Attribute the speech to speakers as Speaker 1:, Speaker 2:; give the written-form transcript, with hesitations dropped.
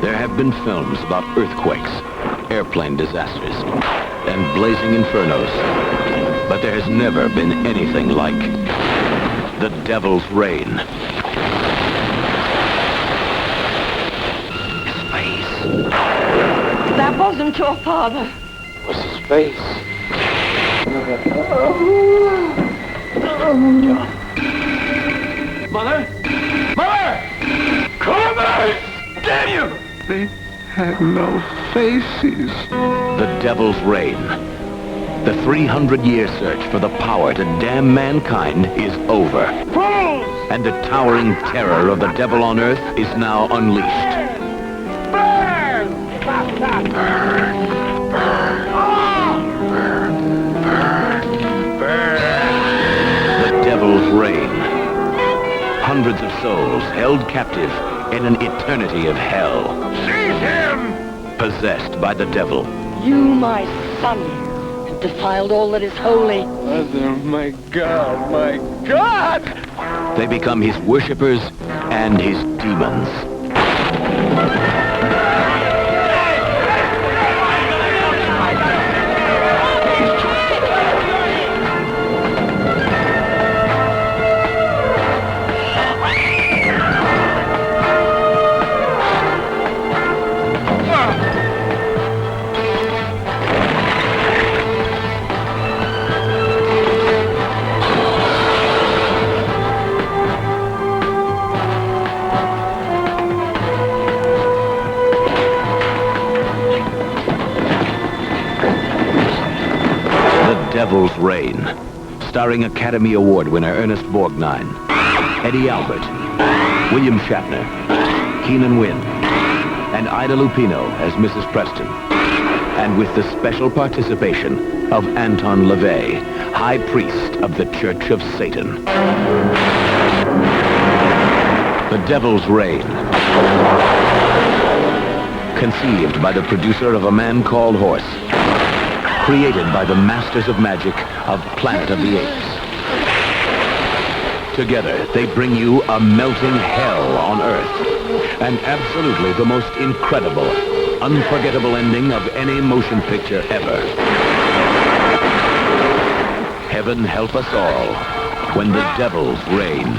Speaker 1: There have been films about earthquakes, airplane disasters, and blazing infernos. But there has never been anything like the Devil's Reign. His face.
Speaker 2: That wasn't your father.
Speaker 1: What's his face? John. Mother? Mother! Come back! Damn you!
Speaker 3: They had no faces.
Speaker 1: The Devil's Reign. The 300-year search for the power to damn mankind is over.
Speaker 3: Fools!
Speaker 1: And the towering terror of the devil on earth is now unleashed.
Speaker 3: Burn!
Speaker 1: Burn! The Devil's Reign. Hundreds of souls held captive in an eternity of hell.
Speaker 3: Seize him!
Speaker 1: Possessed by the devil.
Speaker 2: You, my son, have defiled all that is holy.
Speaker 3: Mother, my God, my God!
Speaker 1: They become his worshippers and his demons. Devil's Reign, starring Academy Award winner Ernest Borgnine, Eddie Albert, William Shatner, Keenan Wynn, and Ida Lupino as Mrs. Preston, and with the special participation of Anton LaVey, High Priest of the Church of Satan. The Devil's Reign, conceived by the producer of A Man Called Horse, created by the masters of magic of Planet of the Apes. Together, they bring you a melting hell on Earth, and absolutely the most incredible, unforgettable ending of any motion picture ever. Heaven help us all when the Devil's Reign